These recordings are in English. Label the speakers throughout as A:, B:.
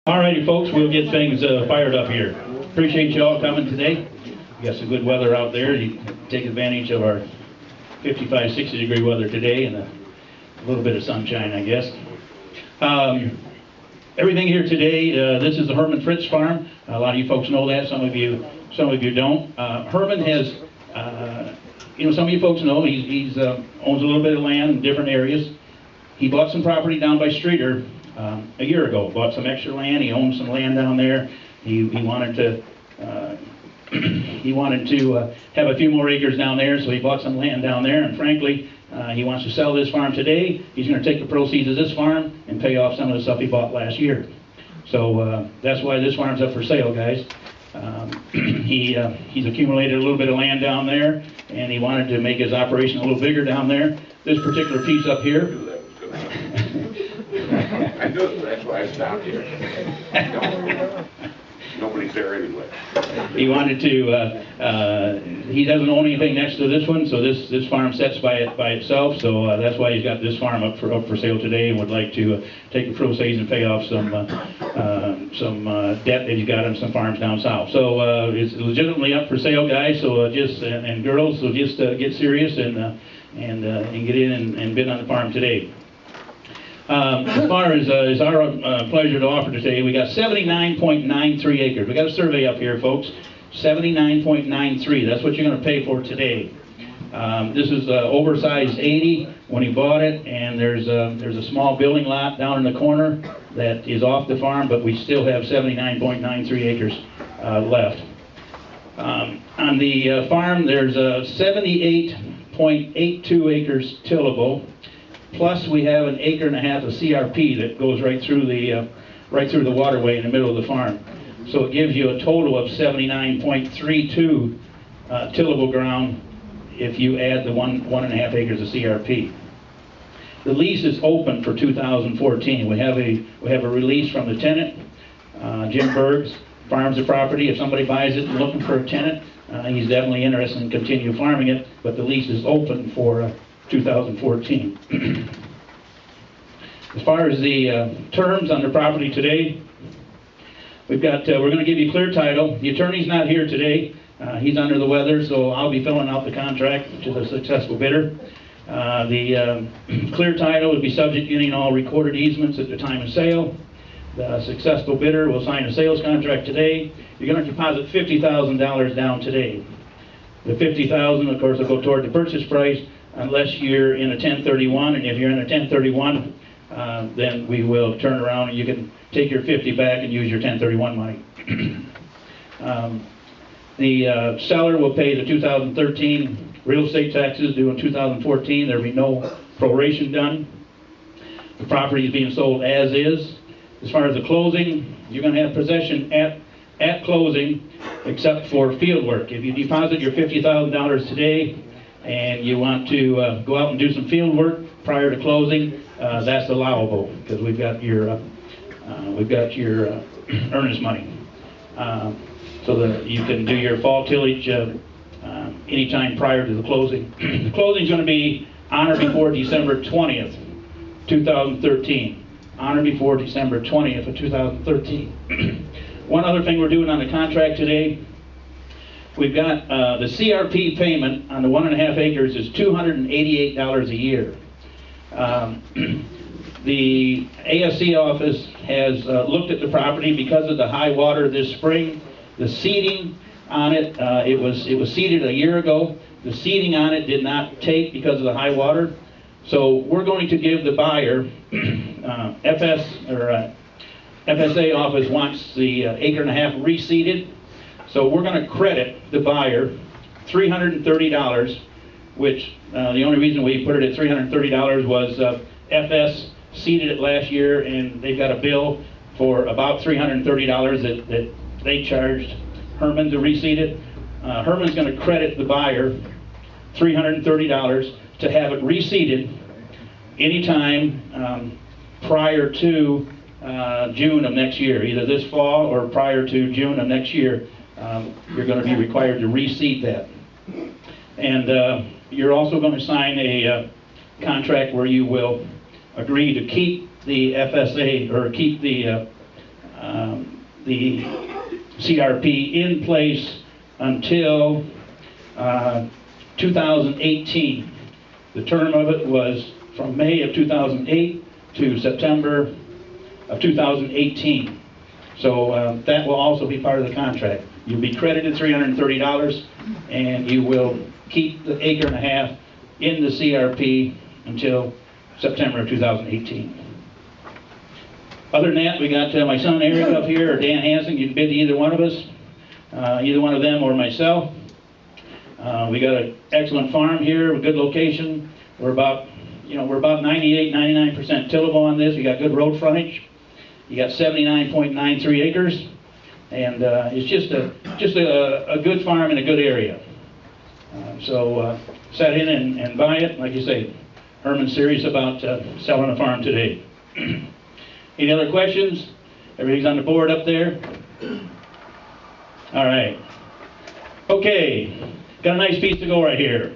A: Alrighty folks, we'll get things fired up here. Appreciate you all coming today. We got some good weather out there. You can take advantage of our 55, 60 degree weather today and a little bit of sunshine, I guess. Everything here today, this is the Herman Fritz farm. A lot of you folks know that, some of you don't. Herman has, some of you folks know he's owns a little bit of land in different areas. He bought some property down by Streeter a year ago. Bought some extra land. He owned some land down there. He wanted to have a few more acres down there, so he bought some land down there. And frankly, he wants to sell this farm today. He's going to take the proceeds of this farm and pay off some of the stuff he bought last year. So that's why this farm's up for sale, guys. He's accumulated a little bit of land down there, and he wanted to make his operation a little bigger down there. This particular piece up here.
B: I knew it, that's why I stopped here. Nobody's there anyway.
A: He wanted to, he doesn't own anything next to this one, so this farm sits by itself, so that's why he's got this farm up for sale today, and would like to take the proceeds and pay off some debt that he's got on some farms down south. So it's legitimately up for sale, guys, so and girls, so just get serious and get in and bid on the farm today. As far as it's our pleasure to offer today, we got 79.93 acres. We got a survey up here, folks. 79.93. That's what you're going to pay for today. This is oversized 80 when he bought it, and there's a small building lot down in the corner that is off the farm, but we still have 79.93 acres left. On the farm, there's 78.82 acres tillable. Plus, we have an acre and a half of CRP that goes right through the waterway in the middle of the farm. So it gives you a total of 79.32 tillable ground if you add the one and a half acres of CRP. The lease is open for 2014. We have a release from the tenant, Jim Bergs, farms the property. If somebody buys it and looking for a tenant, he's definitely interested in continue farming it. But the lease is open for 2014. As far as the terms on the property today, we're going to give you clear title. The attorney's not here today. He's under the weather, so I'll be filling out the contract to the successful bidder. The clear title would be subject to getting all recorded easements at the time of sale. The successful bidder will sign a sales contract today. You're going to deposit $50,000 down today. The $50,000, of course, will go toward the purchase price, unless you're in a 1031, and if you're in a 1031, then we will turn around and you can take your 50 back and use your 1031 money. The seller will pay the 2013 real estate taxes due in 2014. There will be no proration done. The property is being sold as is. As far as the closing, you're going to have possession at closing, except for field work. If you deposit your $50,000 today, and you want to go out and do some field work prior to closing, that's allowable because we've got your earnest money, so that you can do your fall tillage anytime prior to the closing. The closing is going to be on or before December 20th, 2013. On or before December 20th of 2013. One other thing we're doing on the contract today. We've got the CRP payment on the 1.5 acres is $288 a year. The ASC office has looked at the property because of the high water this spring. The seeding on it, it was seeded a year ago. The seeding on it did not take because of the high water. So we're going to give the buyer, FSA office wants the acre and a half reseeded. So we're going to credit the buyer $330, which the only reason we put it at $330 was FS seeded it last year, and they've got a bill for about $330 that they charged Herman to reseed it. Herman's going to credit the buyer $330 to have it reseeded anytime prior to June of next year, either this fall or prior to June of next year. You're going to be required to reseed that. And you're also going to sign a contract where you will agree to keep the FSA, or keep the the CRP in place until 2018. The term of it was from May of 2008 to September of 2018. So that will also be part of the contract. You'll be credited $330, and you will keep the acre and a half in the CRP until September of 2018. Other than that, we got my son Eric up here, or Dan Hansen. You can bid to either one of us, either one of them or myself. We got an excellent farm here, a good location. We're about 98, 99% tillable on this. We got good road frontage. You got 79.93 acres, and it's just a good farm in a good area. So set in and buy it. Like you say, Herman's serious about selling a farm today. Any other questions? Everything's on the board up there? All right. Okay. Got a nice piece to go right here.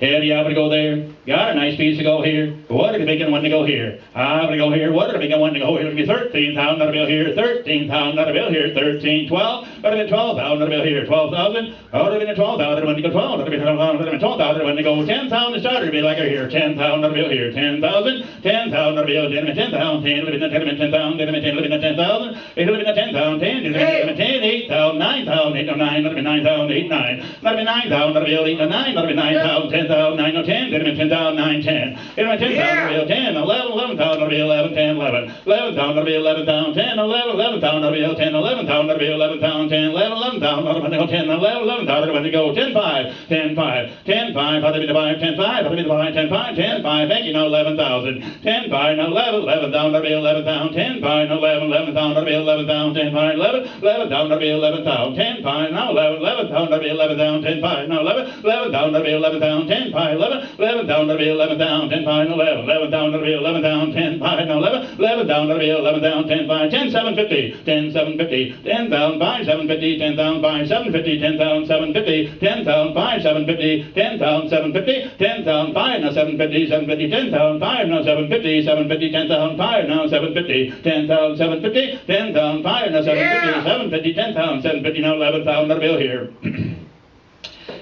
A: Head, you want to go there? Got a nice piece to go here. What are the big one to go here? I'm going to go here. What are the big one to go here? It'll be 13,000 on a bill here. 13,000 on a bill here. 13, 12. That'll be 12,000 on a bill here. 12,000. Oh, that'll be 12,000 when you go 12. That'll be 12,000. That'll be 12,000 when you go 10,000 to start. It'll be like here. 10,000 on a bill here. 10,000. 10,000 on a bill. 10,000. 10,000. 10,000. 10,000. 10,000. 10,000. It'll be 10,000. 10. It'll be 10. 8,000. 9,000. 8, 9. That'll be 9,000. 8, 9. That'll be 9,000 on a bill. 8, 9. That'll be 9,000. 10,000. 9, 10. It'll be 10,000. 9, 10. It'll be 10,000 on a bill. 10, 11, 11,000 on a bill. 11, 10, 11. 11,000 on a bill. 11,000. 10, 11, 11,000 on a bill. 10, 11,000 on a bill. 11,000. 10, 11, 11,000 on a bill. 10, 11, 11,000 when you go. 10, 5. 10, 5. 10, 5. How to be the 5? 10, 5. How to be the 5? 10, 5. 10, 5. Thank you. Now 11,000. 10, 5. Now 11, 11,000 on a bill. 11,000. 10, 5. Now 11, 11,000 on a bill. 11,000. 10, 5. 11, 11,000 on a bill. 11,000. 10, 5. Now 11, 11,000 on a bill. 11,000. 10, 5. Now 11, 11,000 on a bill. 11,000. 10, 5. 11, 11,000 on a bill. 11,000. 10, 5. 11, 11,000 on a bill. 11,000. 10, 5. Now 11, 11,000 on a bill. 11,000. 10, 5. 10, 750. 10, 750. 10,000. 5, 750. 10,000. 5, 750. 10,000. 750. 10,000. 5, 750. 10,000. 750. 10,000. 5. Now 750. 750. 10,000. 5. Now 750. 750. 10,000. 5. Now 750. 10,000. 750. 10,000. 5. Now 750. 750. 10,000. 750. Now 11,000 on a bill here.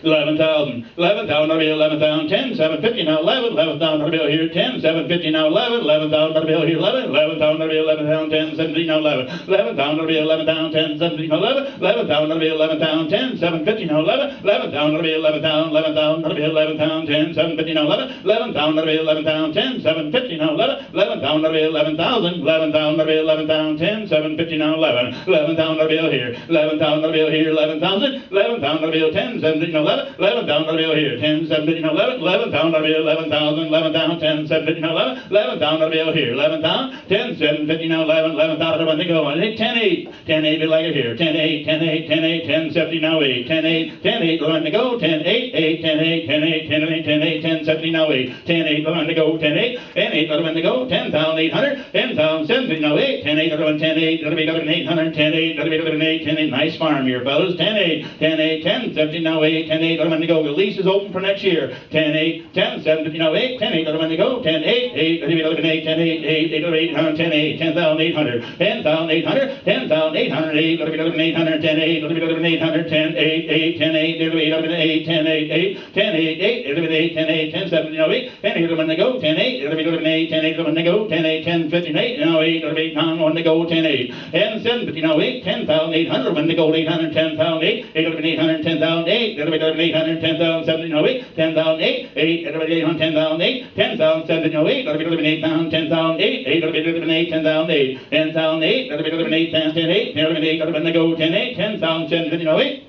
A: 11,000. 11,000 on a bill. 11,000. 10, 750. Now 11. 11,000 on a bill here. 10, 750. Now 11. 11,000 on a bill here. 11. 11,000 on a bill. 11,000. 10, 70. Now 11. 11,000 on a bill. 11,000. 10, 70. Now 11. 11,000 on a bill. 11,000. 10, 750. Now 11. 11,000 on a bill. 11,000. 11,000 on a bill. 11,000. 10, 750. Now 11. 11,000 on a bill. 11,000. 10, 750. Now 11. 11,000 on a bill. 11,000. 11,000 on a bill. 11,000. 10, 750. Now 11. 11,000 on a bill here. 11,000 on a bill here. 11,000. 11,000 on a bill. 10, 70. Now 11. 11,000 on a bill here. 10, 750. Now 11. 11,000 on a bill. 11,000. 11,000. 10, 750. Now 11. 11,000 on a bill here. 11,000. 10, 750. Now 11. 11,000 when they go. 10, 8. 10, 8 be like it here. 10, 8. 10, 8. 10, 8. 10, 70. Now 8. 10, 8. 10, 8 when they go. 10, 8. 8. 10, 8. 10, 8. 10, 8. 10, 8. 10, 70. Now 8. 10, 8 when they go. 10, 8. 10, 8 when they go. 10,800. 10,750. Now 8. 10, 8 when 10, 8. That'll be 800. 10, 8. That'll be 8. 10, 8. Nice farm here, fellas. 10, 8. 10, 8. 10, 70. Now 8. 10, 8 when they go. The lease is open for next year. 10, 8. 10, 750. Now 8. 10, 8 when they go. 10, 8. 8. That'll be 8. 10, 8. 8. 8. 800. 10, 8. 10,800. 10,800. 10,800. 8. That'll be 800. 10, 8. That'll be 800. 10, 8. 8. 10, 8. It'll be 8. 10, 8. 8. 10, 8. 8. It'll be 8. 10, 8. 10, 7. Now 8. 10, 8 when they go. 10, 8. It'll be 8. 10, 8 when they go. 10, 8. 10, 50. 8. Now 8. It'll be 8. 9 when they go. 10, 8. 10, 750. Now 8. 10,800 when they go. 800. 10,000. 8. It'll be 800. 10,000. 8. It'll be 800. 10,000. 70. Now 8. 10,000. 8. 8. It'll be 800. 10,000. 8. 10,000. 70. Now 8. It'll be 8,000. 10,000. 8. 8. It'll be 8. 10,000. 8. 10,000. 8. It'll be 8. 10, 10, 8. It'll be 8. When they go. 10, 8. 10,000. 70. Now 8.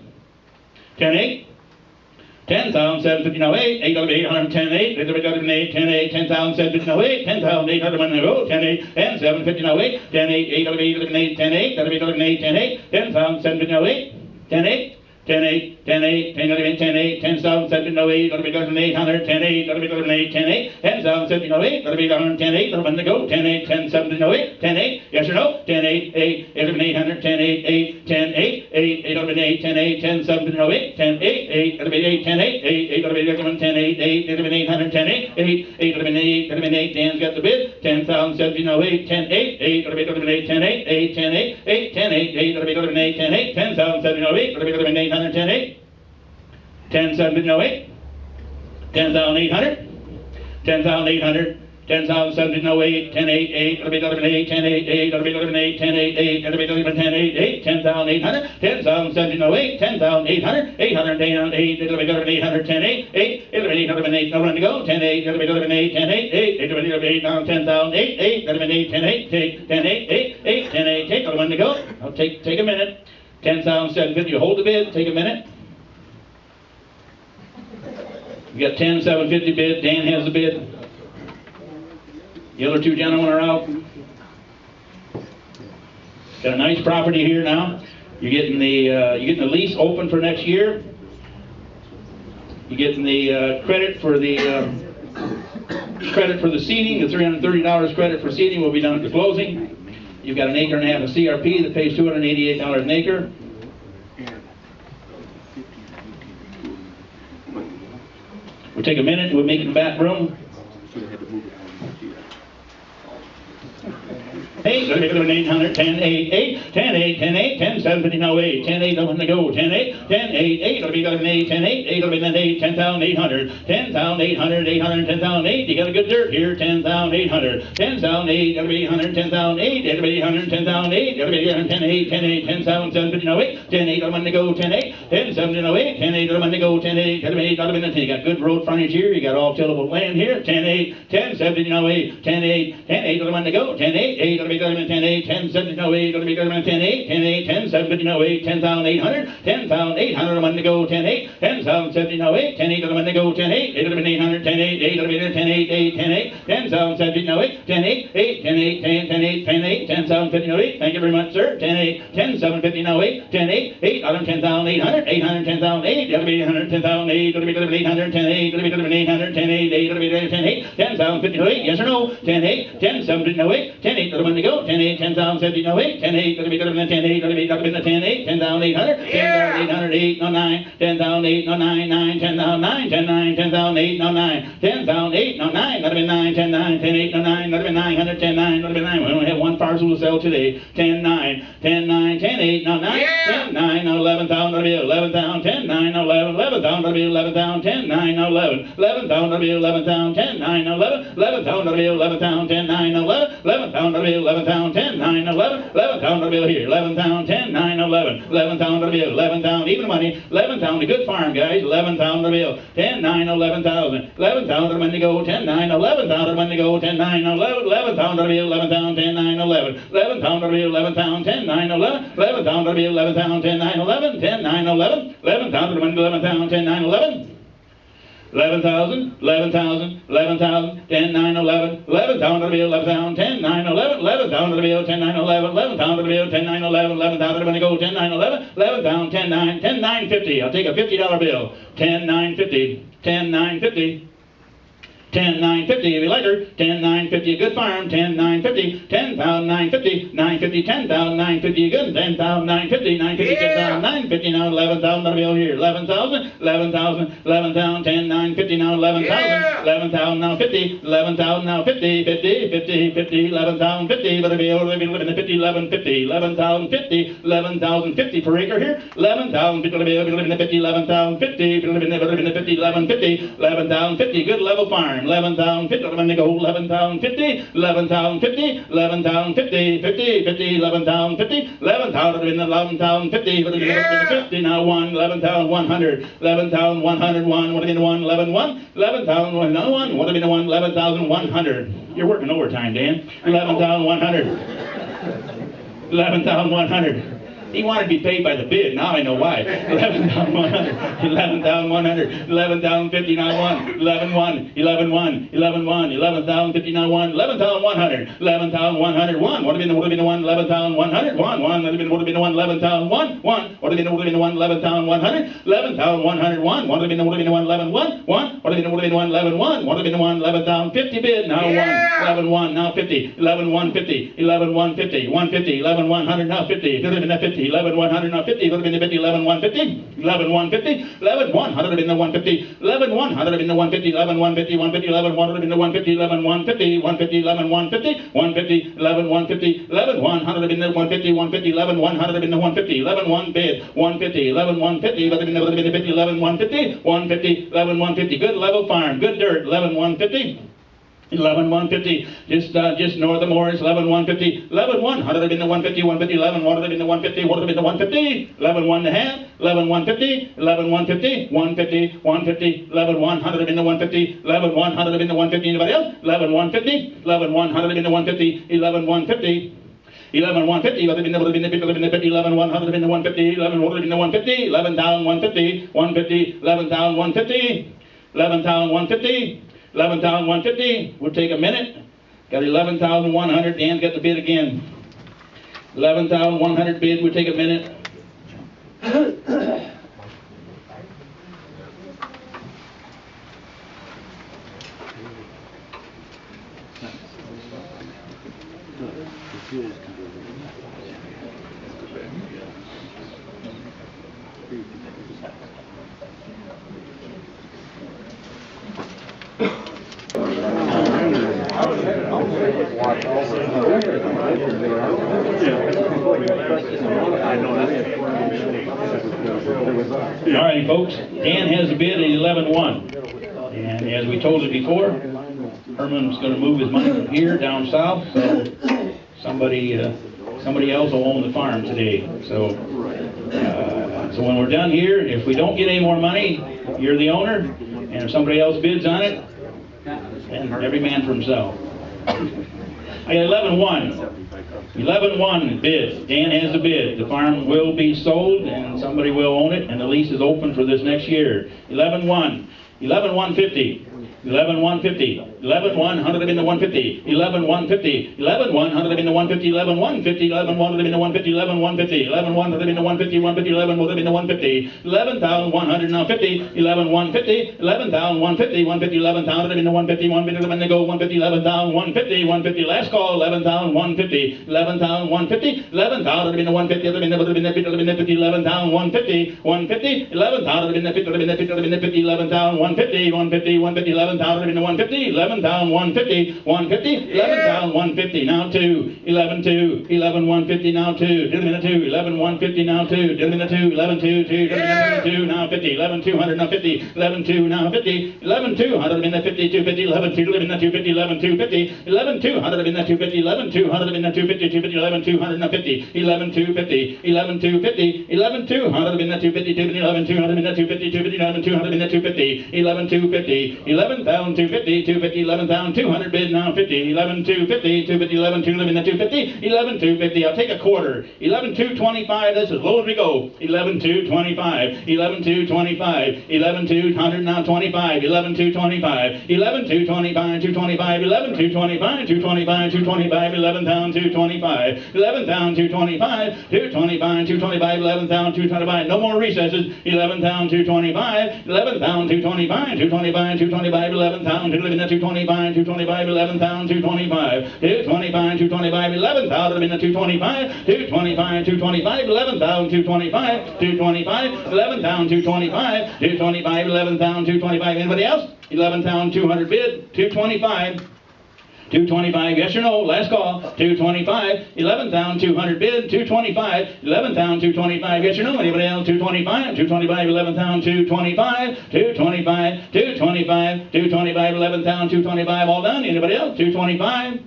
A: 10, 8. 10,000, 750, now 8. 8 will be 800, 10, 8. It'll be 8, 10, 8. 10,000, 750, now 8. 10,800 when they go. 10, 8. 10, 750, now 8. 10, 8. 8 will be 8, 10, 8. That'll be 8, 10, 8. 10,000, 750, now 8. 10, 8. 10, 8, 10, 8, 10, 8, 10, 8, 10,000, 70, no 8, that'll be 800, 10, 8, that'll be 8, 10, 8, 10,000, 70, no 8, that'll be 10, 8, that'll when they go, 10, 8, 10, 70, no 8, 10, 8, yes or no, 10, 8, 8, it'll be 800, 10, 8, 8, 10, 8, 8, it'll be 8, 10, 8, 10, 70, no 8, 10, 8, 8, it'll be 8, 10, 8, 8, it'll be 10, 8, 8, it'll be 800, 10, 8, 8, 8, it'll be been 8, could have been 8, Dan's got the bid, 10,000, 1708, 10, 8, 8, could have been 8, 10, 8, 8, 10, 8, 8, 10, 8, 8, could have been 8, 10, 8, 10,000, 1708, could have been 800, 10, 8, 10, 1708, 10,800, 10,800, 10,708, 10, 8, 8, it'll be 8, 10, 8, 8, it'll be 8, 10, 8, 8, it'll be 10, 8, 8, 10,800, 10,708, 10,800, 800, 8, it'll be 800, 10, 8, 8, it'll be 808, no run to go, 10, 8, it'll be 8, 10, 8, 8, it'll be 8, now 10,000, 8, 8, it'll be 8, 10, 8, take, 10, 8, 8, 8, 10, 8, take, no run to go, I'll take a minute, 10,750, you hold the bid, take a minute. We got 10,750 bid, Dan has the bid. The other two gentlemen are out. Got a nice property here now. You're getting the lease open for next year. You're getting the credit for the seeding. The $330 credit for seeding will be done at the closing. You've got an acre and a half of CRP that pays $288 an acre. We'll take a minute. We'll make it in the back room. 8, 800, 10, 8, 8, 10, 8, 10, 8, 10, 750, no 8, 10, 8, I'm go, 10, 8, 10, 8, 8, it'll be 8, 10, 8, 8, it'll be 8, 10,800, 10,800, 800, 10,008, you got a good dirt here, 10,800, 10,008, it'll be 800, 10,008, it'll be 800, 10,008, it'll be 10, 8, 10, 8, 10,750, no 8, 10, 8, I'm go, 10, 8, 10, 7, no 8, 10, 8, I'm go, 10, 8, it'll be 8, it'll be 10, you got good road frontage here, you got all tillable land here, 10, 8, 10, 7, no 8, 10, 8, 10, 8, it'll go, 10, 8, 8, it'll be 10, 8, 10, 7, no 8, it'll be 10, 8, 10, 8, 10, 7, no 8, 10,800, 10,800, I'm go, 10, 8, 10,7, no 8, 10, 8, I'm go, 10, 8, it'll be 800, 10, 8, 8, it'll be 10, 8, 8, 10, 8, 10,7, no 8, 10, 8, 8, 10, 8, 10, 10, 8, 10, 8, 10,7, no 8, thank you very much, sir, 10, 8, 10, 7, no 8, 10, 8, 8, 10,800, 800, 10,008, it'll be 800, 10,008, it'll be 800, 10, 8, it'll be 800, 10, 8, 8, it'll be 10, 8, 10,000, no 8, yes or no, 10, 8, 10, 7, no 8, 10, 8, it'll go, 10, 8, 10,000, no 8, 10, 8, it'll be 10, 8, it'll be 10, 8, 10,800, 10,800, 8, no 9, 10,008, no 9, 9, 10,009, 10, 9, 10,008, no 9, 10,008, no 9, that'll be 9, 10, 9, 10, 8, no 9, that'll be 900, 10, 9, that'll be 9, we only have one parcel to sell today, 10, 9, 10, 9, 10, 8, no 9, 10, 9, no 11,000, that'll be 11,000, 10, 9, no 11, 11,000, that'll be 11,000, 10, 9, no 11, 11,000, that'll be 11,000, 10, 9, no 11, 11,000, that'll be 11,000, 10, 9, no 11, 11,000, that'll be 11,000, 10, 9, no 11, 11,000, that'll be here, 11,000, 10, 9, 11, 11,000, that'll be 11,000, even money, 11,000, a good farm, guys, 11,000, that'll be 10, 9, 11,000, 11,000, that'll money go, 10, 9, 11,000, that'll money go, 10, 9, 11, 11,000, that'll be 11,000, 10, 9, 11, 11,000, that'll be 11,000, 10, 9, 11, 11,000, that'll be 11,000, 10, 9, 11, 10, 9, 11, 11,000, that'll money 11,000, 10, 9, 11. 11,000, 11,000, 11,000, 10, 9, 11, 11,000, that'll be 11,000, 10, 9, 11, 11,000, that'll be 10, 9, 11, 11,000, that'll be 10, 9, 11, 11,000, that'll be go, 10, 9, 11, 11,000, 10, 9, 10, 9, 50, I'll take a $50 bill, 10, 9, 50, 10, 9, 50. 10, 9, 50, if you like her, 10, 9, 50, a good farm, 10, 9, 50, 10,000, 9, 50, 9, 50, 10,000, 9, 50, a good, 10,000, 9, 50, 9, 50, 10,000, 9, 50, now 11,000, that'll be over here, 11,000, 11,000, 11,000, 10, 9, 50, now 11,000, 11,000, now 50, 11,000, now 50, 50, 50, 50, 11,000, 50, but it'll be over, living at 50, 11, 50, 11,000, 50, 11,000, 50 per acre here, 11,000, people will be living at 50, 11,000, 50, people will be living at 50, 11, 50, 11,000, 50, good level farm. 11,050, I'm going to go 11,050, 11,050, 11,050, 50, 50, 11,050, 11,000, 11,050, 50, now 1, 11,100, 11,101, what have been 1, 11,1, 11,101, what have been 1, 11,100. You're working overtime, Dan. 11,100. 11,100. He wanted to be paid by the bid. Now I know why. 11,100, 11,100, 11,050, now 1, 11,1, 11,1, 11,1, 11,050, now 1, 11,100, 11,101. What have been the 1, 11,100, 1, 1, what have been the 1, 11,001, 1, what have been the 1, 11,100, 11,101, what have been the 1, 11,1, 1, what have been the 1, 11,1, what have been the 1, 11,050 bid, now 1, 11,1, now 50, 11,150, 11,150, 150, 11,100, now 50, 50, 150, 11,150, 11,150, 11,150, 11,150, 11,150, 11,150, 11,150, 150, 11,150, 11,150, 150, 11,150, 150, 11,150, 11,150, 150, 11,150, 11,1 bid, 150, 11,150, 11,150, 11,150, 150, 11,150. Good level farm, good dirt, 11,150. 11,150, just north of Morris, 11,150, 11,100 in the 150, 150, 11,100 in the 150, 100 in the 150, 11,1 and a half, 11,150, 11,150, 150, 150, 11,100 in the 150, 11,100 in the 150. Anybody else? 11,150, 11,100 in the 150, 11,150. 11,150, 11,150, 11,100 in the 150, 11,100 in the 150, 11,150, 150, 11,150, 11,150. 11,150, we'll take a minute. Got 11,100, Dan got the bid again. 11,100 bid, we'll take a minute. All right, folks, Dan has a bid at 11,1. And as we told you before, Herman's going to move his money from here down south, so somebody else will own the farm today. So when we're done here, if we don't get any more money, you're the owner, and if somebody else bids on it, then every man for himself. I got 11,1. 11,1 bid. Dan has a bid. The farm will be sold and somebody will own it, and the lease is open for this next year. 11,1. 11,150. 11,150. 11,100 in the 150. 11,150. 11,100 in the 150. 11,150. 11,100 in the 150. 11,150. 11,100 in the 150. 150. 11,100 in the 150. 11,100 now 50. 11,150. 11,150. 150. 11,000 in the 150. 150 when they go 150. 11,150. 150 last call. 11,150. 11,150. 11,000 in the 150. 11,150. 11,150. 150. 11,000 in the 50. 11,150. 11,150. 150. 150. 11,000 in the 150, 11,150, 150, 11,150 now 2, 11,2, 11,150 now 2, 2, 11,150 now 2, 2, 11,2, 2 now 50, 11,200 now 50, 11,2 now 50, 11,200 in the 50, 250, 11,200 in the 250, 11,250, 11,200 in the 250, 11,200 in the 250, 250, 11,200 now 50, 11,250, 11,250, 11,200 in the 250, 250, 11,200 in the 250, 250, 11,200 in the 250, 11,250, 11,250, 250, 11,200 bid now 50, 11,250, 250, 11,200 in the 250, 11,250. I'll take a quarter. 11,225. That's as low as we go. 11,225, 11,225, 11,200 now 25, 11,225, 11,225, 225, 11,225, 225, 225, 11,225, 11,225, 225, 225, 11,225. No more recesses. 11,225, 11,225, 225, 225, 11,000, 225, 225, 11,000, 225, 225, 225, 11,000 in the 225, 225, 225, 11,000, 225, 225, 11,000, 225, 225, 11,000, 225. Anybody else? 11,200 bid, 225. 225, yes or no, last call, 225, 11,200 bid, 225, 11,225, yes or no, anybody else, 225, 225, 11,225, 225, 225, 225, 11,225, all done, anybody else, 225,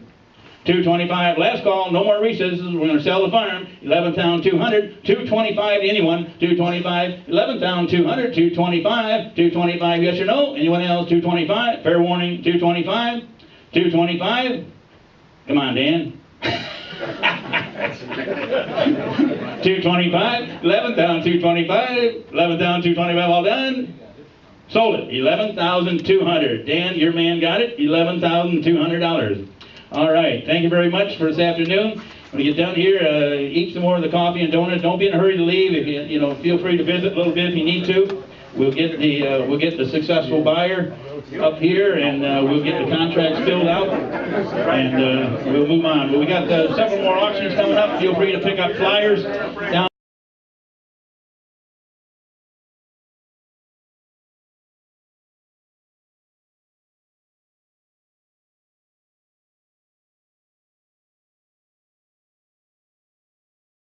A: 225, last call, no more recesses, we're going to sell the farm, 11,200, 225 to anyone, 225, 11,200, 225, 225, yes or no, anyone else, 225, fair warning, 225, 225? Come on, Dan. 225, 11,225, 11,225, all done. Sold it, 11,200. Dan, your man got it, $11,200. All right, thank you very much for this afternoon. When you get done here, eat some more of the coffee and donuts. Don't be in a hurry to leave. If you feel free to visit a little bit if you need to. We'll get the successful buyer up here, and we'll get the contracts filled out, and we'll move on. But we got several more auctions coming up. Feel free to pick up flyers down.